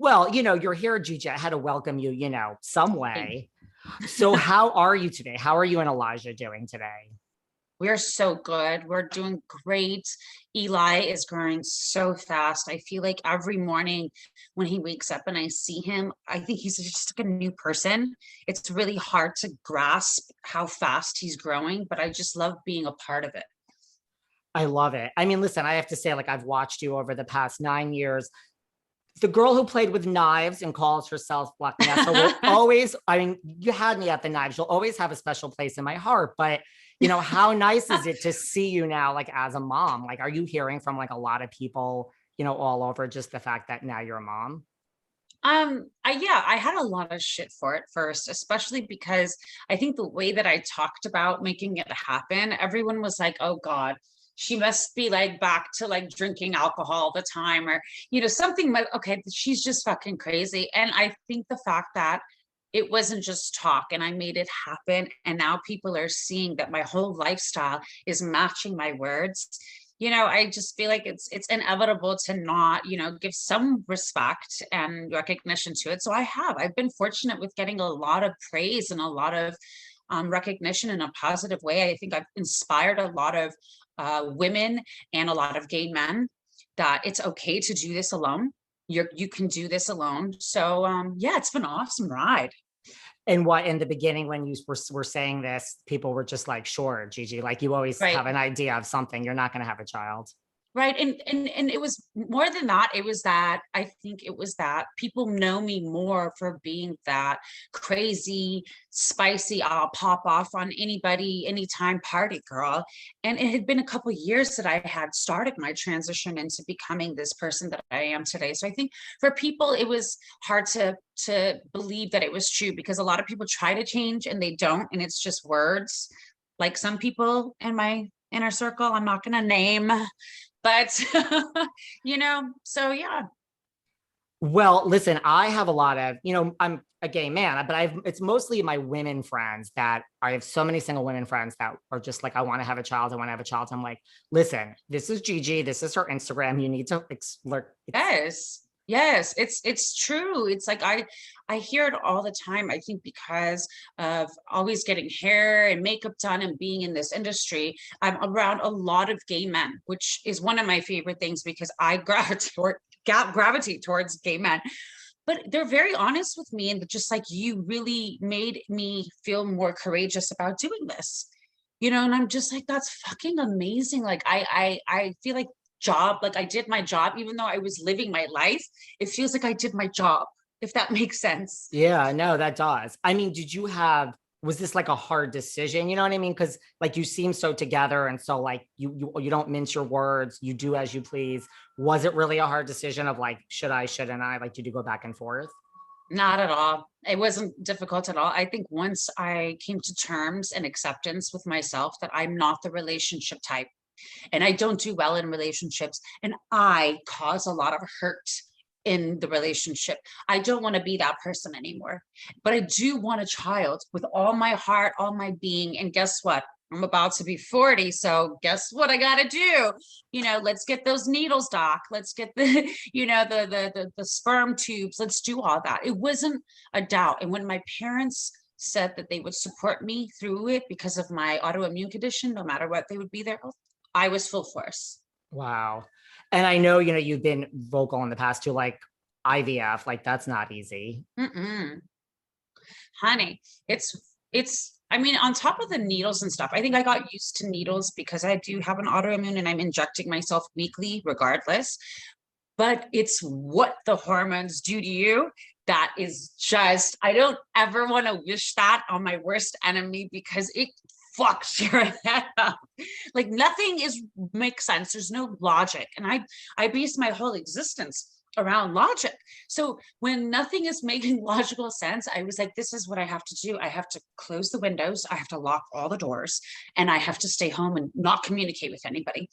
Well, you're here, Gigi. I had to welcome you, some way. So how are you today? How are you and Elijah doing today? We're so good. We're doing great. Eli is growing so fast. I feel like every morning when he wakes up and I see him, I think he's just like a new person. It's really hard to grasp how fast he's growing, but I just love being a part of it. I love it. I mean, listen, I have to say, like, I've watched you over the past 9 years. The girl who played with knives and calls herself Black Nessa will always, I mean, you had me at the knives. You'll always have a special place in my heart. But, how nice is it to see you now, like, as a mom? Like, are you hearing from like a lot of people, all over just the fact that now you're a mom? Yeah, I had a lot of shit for it first, especially because I think the way that I talked about making it happen, everyone was like, "Oh God, she must be like back to like drinking alcohol all the time," or something like, okay, she's just fucking crazy. And I think the fact that it wasn't just talk and I made it happen, and now people are seeing that my whole lifestyle is matching my words. I just feel like it's inevitable to not, give some respect and recognition to it. So I've been fortunate with getting a lot of praise and a lot of recognition in a positive way. I think I've inspired a lot of women and a lot of gay men that it's okay to do this alone. You can do this alone. So yeah, it's been an awesome ride. And what in the beginning, when you were saying this, people were just like, sure, Gigi, like you always Right. have an idea of something. You're not going to have a child. Right. And it was more than that. It was that I think it was that people know me more for being that crazy, spicy, I'll pop off on anybody, anytime party girl. And it had been a couple of years that I had started my transition into becoming this person that I am today. So I think for people, it was hard to believe that it was true, because a lot of people try to change and they don't, and it's just words. Like some people in my inner circle, I'm not going to name, but so yeah. Well, listen, I have a lot of, I'm a gay man, but it's mostly my women friends that I have so many single women friends that are just like, I want to have a child. I want to have a child. I'm like, listen, this is Gigi. This is her Instagram. You need to explore. Yes, it's true. It's like I hear it all the time. I think because of always getting hair and makeup done and being in this industry, I'm around a lot of gay men, which is one of my favorite things because I gravitate towards gay men. But they're very honest with me, and just like, you really made me feel more courageous about doing this. And I'm just like, that's fucking amazing. Like I feel like I did my job, even though I was living my life. It feels like I did my job, if that makes sense. Yeah, no, that does. I mean, was this like a hard decision? You know what I mean? Because like you seem so together and so like you don't mince your words, you do as you please. Was it really a hard decision of like, should I, shouldn't I? Like, did you go back and forth? Not at all. It wasn't difficult at all. I think once I came to terms and acceptance with myself that I'm not the relationship type, and I don't do well in relationships, and I cause a lot of hurt in the relationship. I don't want to be that person anymore. But I do want a child with all my heart, all my being. And guess what? I'm about to be 40. So guess what I got to do? Let's get those needles, doc. Let's get the, the sperm tubes. Let's do all that. It wasn't a doubt. And when my parents said that they would support me through it because of my autoimmune condition, no matter what, they would be there. I was full force. Wow. And I know, you've been vocal in the past too, like IVF, like that's not easy. Mm-mm. Honey, I mean, on top of the needles and stuff, I think I got used to needles because I do have an autoimmune and I'm injecting myself weekly regardless. But it's what the hormones do to you that is just, I don't ever want to wish that on my worst enemy, because it fucks your head up. Like nothing makes sense. There's no logic. And I base my whole existence around logic. So when nothing is making logical sense, I was like, this is what I have to do. I have to close the windows. I have to lock all the doors, and I have to stay home and not communicate with anybody,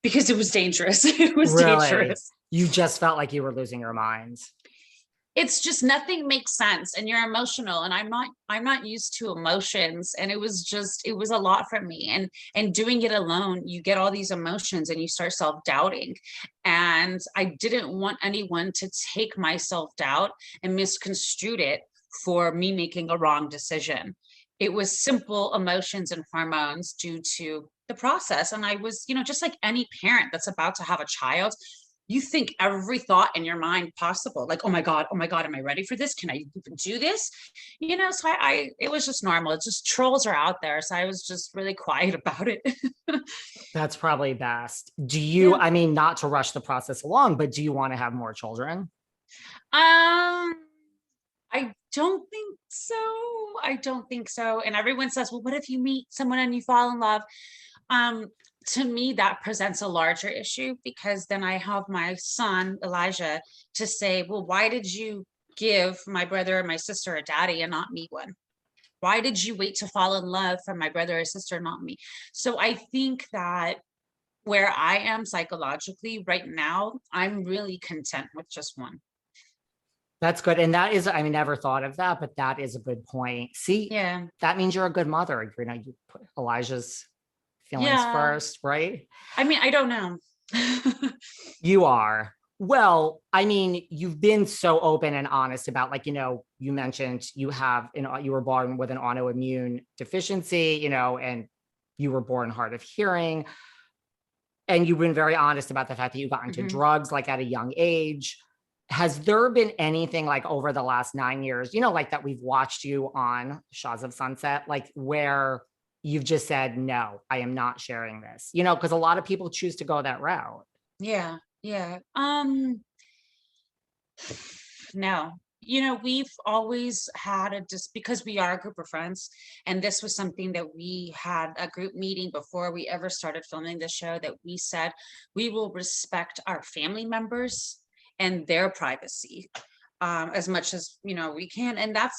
because it was dangerous. It was Really? dangerous. You just felt like you were losing your mind. it's just nothing makes sense, and you're emotional, and I'm not used to emotions, and it was a lot for me. And doing it alone, you get all these emotions and you start self-doubting, and I didn't want anyone to take my self-doubt and misconstrue it for me making a wrong decision. It was simple emotions and hormones due to the process. And I was, just like any parent that's about to have a child, you think every thought in your mind possible, like, oh my God, am I ready for this? Can I even do this? So it was just normal. It's just trolls are out there. So I was just really quiet about it. That's probably best. Do you, Yeah. I mean, not to rush the process along, but do you want to have more children? I don't think so. I don't think so. And everyone says, well, what if you meet someone and you fall in love? Um, to me, that presents a larger issue, because then I have my son, Elijah, to say, well, why did you give my brother and my sister a daddy and not me one? Why did you wait to fall in love from my brother or sister, not me? So I think that where I am psychologically right now, I'm really content with just one. That's good. And that is, I mean, never thought of that, but that is a good point. See, Yeah. that means you're a good mother. You put Elijah's feelings Yeah. first, right? I mean, I don't know. You are. Well, I mean, you've been so open and honest about, like, you mentioned you were born with an autoimmune deficiency, and you were born hard of hearing. And you've been very honest about the fact that you got into Mhm. drugs like at a young age. Has there been anything like over the last 9 years, like that we've watched you on Shahs of Sunset, like where you've just said, no, I am not sharing this, because a lot of people choose to go that route. Yeah, yeah. No. We've always had just because we are a group of friends, and this was something that we had a group meeting before we ever started filming the show, that we said we will respect our family members and their privacy, as much as we can. And that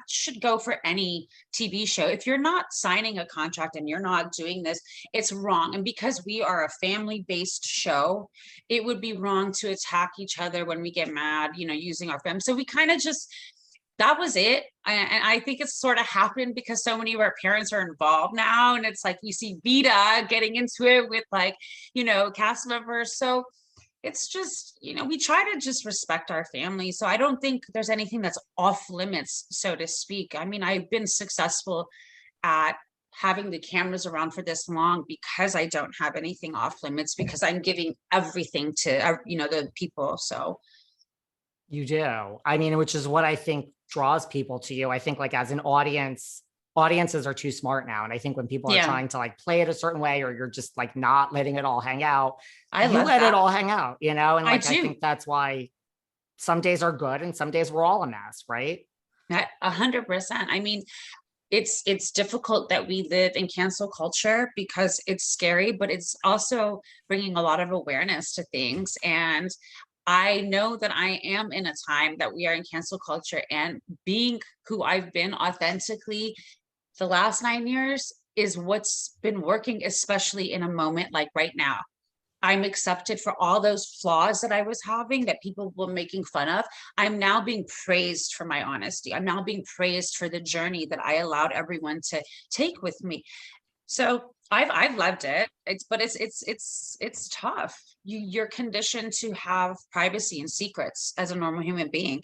should go for any TV show. If you're not signing a contract and you're not doing this, it's wrong. And because we are a family based show, it would be wrong to attack each other when we get mad, using our family. So we kind of just, that was it. And I think it's sort of happened because so many of our parents are involved now, and it's like you see Vita getting into it with, like, cast members. So it's just, we try to just respect our family. So I don't think there's anything that's off limits, so to speak. I mean, I've been successful at having the cameras around for this long because I don't have anything off limits, because I'm giving everything to, the people. So You do. I mean, which is what I think draws people to you. I think, like, as an audience, audiences are too smart now. And I think when people are yeah, trying to like play it a certain way, or you're just like not letting it all hang out, I you love let it that. all hang out, and I like I do. think that's why some days are good and some days we're all a mess, right? 100%. I mean, it's difficult that we live in cancel culture because it's scary, but it's also bringing a lot of awareness to things. And I know that I am in a time that we are in cancel culture, and being who I've been authentically the last 9 years is what's been working, especially in a moment like right now. I'm accepted for all those flaws that I was having, that people were making fun of. I'm now being praised for my honesty. I'm now being praised for the journey that I allowed everyone to take with me. So I've loved it. It's tough. You're conditioned to have privacy and secrets as a normal human being.